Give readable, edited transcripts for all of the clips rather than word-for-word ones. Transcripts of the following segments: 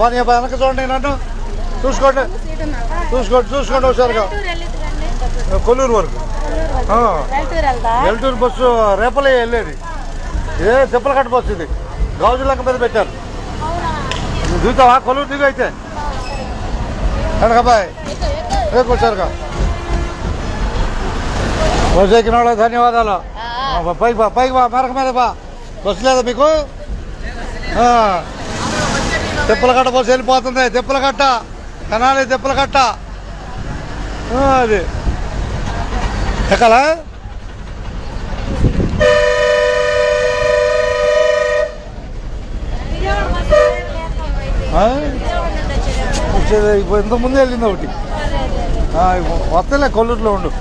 పని వెనక చూడండి, నన్ను చూసుకోండి చూసుకోండి ఒకసారిగా. కొల్లూరు వరకు వెల్టూరు బస్సు రేపలే వెళ్ళేది. ఏ తిప్పలకట్ట బస్సు ఇది, గాజు లెక్క మీద పెట్టారు. దిగుతావా కొల్లూరు దిగు అయితే వెనకబాయ్ రేపొచ్చారుగా. బస్సు ఎక్కిన వాళ్ళకి ధన్యవాదాలు. పైకి బా మెరక మీద బా. బస్సు లేదా మీకు? తిప్పలకట్ట బస్సు వెళ్ళిపోతుంది. తిప్పలకట్ట కనాలి, తిప్పలకట్ట అది ఎక్కాలా? ఇంతకుముందే వెళ్ళింది ఒకటి. వస్తలే కొల్లూరులో ఉండు.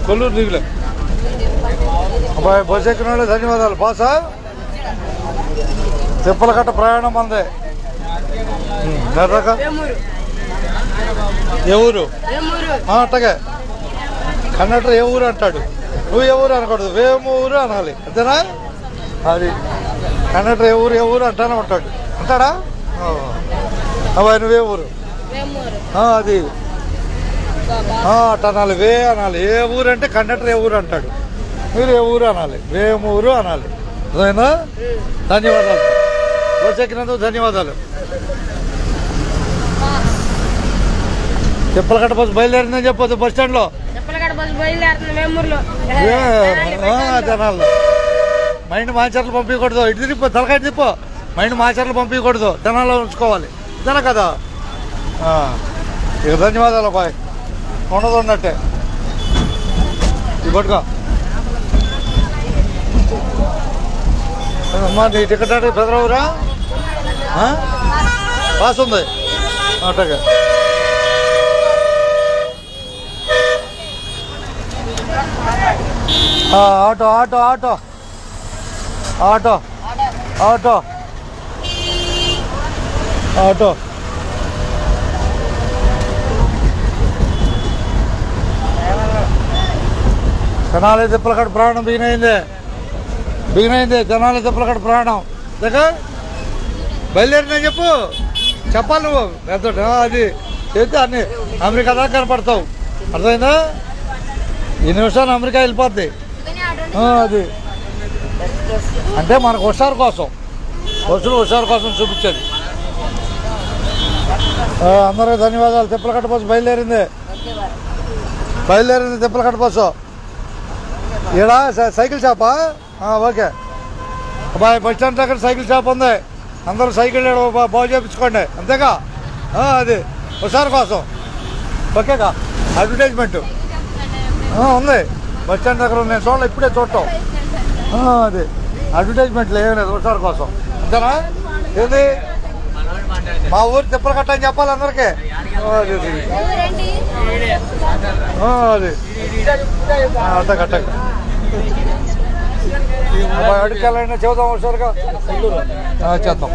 కొల్లూరు దిగులే. అబ్బాయి బస్సు ఎక్కిన వాళ్ళే ధన్యవాదాలు. బాసా తిప్పలకట్ట ప్రయాణం అందే. ఏ ఊరు? అట్టగే కండక్టర్ ఏ ఊరు అంటాడు, నువ్వు ఏ ఊరు అనకూడదు, వేమూరు అనాలి, అంతేనా? అది కండక్టర్ ఏ ఊరు అంటానే ఉంటాడు, అంటాడా? అబ్బాయి నువ్వే ఊరు? అది అట్ట అనాలి, వే అనాలి. ఏ ఊరు అంటే కండక్టర్ ఏ ఊరు అంటాడు, మీరు ఏ ఊరు అనాలి, వేమూరు అనాలి. అదేనా? ధన్యవాదాలు. బస్సు ఎక్కినందుకు ధన్యవాదాలు. తిప్పలకట్ట బస్సు బయలుదేరిందని చెప్పొద్దు బస్ స్టాండ్ లో. జనాల్లో మైండ్ మాచర్లు పంపించకూడదు. ఇటు తిప్పో, తలకాయ తిప్పో. మైండ్ మాచర్లు పంపించకూడదు, జనాల్లో ఉంచుకోవాలి, అంతేనా కదా? ఇక ధన్యవాదాలు బాయ్. ఉండదు ఉన్నట్టే ఇప్పటిగా. అమ్మా నీ టికెట్ అంటే పెదరావురా పాస్ ఉంది అట్టగా. Auto auto auto auto auto auto Tenali Tippalakatta ప్రయాణం బిగినైంది. తెనాలి తిప్పలకట్ట ప్రయాణం దగ్గర బయలుదేరిందని చెప్పాలి నువ్వు ఎంతో. అది చేస్తే అన్ని అమెరికా దాకా కనపడతావు, అర్థమైందా? ఈ నిమిషాన్ని అమెరికా వెళ్ళిపోద్ది. అది అంటే మనకు హుషారు కోసం, బస్సులు హుషారు కోసం చూపించేది. అందరికీ ధన్యవాదాలు. తిప్పలకట్ట బస్సు బయలుదేరింది తిప్పలకట్ట బస్సు. ఈడ సైకిల్ షాపా? ఓకే అబ్బాయి, బస్ స్టాండ్ దగ్గర సైకిల్ షాప్ ఉంది. అందరూ సైకిల్ బాగు చేయించుకోండి, అంతేగా? అది హుషారు కోసం, ఓకేగా? అడ్వర్టైజ్మెంట్ ఉంది బస్ స్టాండ్ దగ్గర. నేను చూడాలి, ఇప్పుడే చూడటం. అది అడ్వర్టైజ్మెంట్లు ఏమీ లేదు, హుషారు కోసం, అంతేనా? ఏంది మా ఊరు తిప్పలకట్ట అని చెప్పాలి అందరికీ. అది అట్టగట్ట అడికెళ్ళైనా చెబుదాం హుషారుగా చేద్దాం.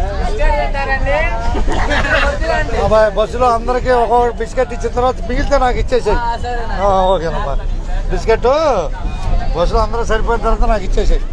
అబ్బాయి బస్సులో అందరికీ ఒక్కొక్క బిస్కెట్ ఇచ్చిన తర్వాత మిగిలితే నాకు ఇచ్చేసాయి. ఓకేనమ్మా, బిస్కెట్ బస్సులో అందరూ సరిపోయిన తర్వాత నాకు ఇచ్చేసాయి.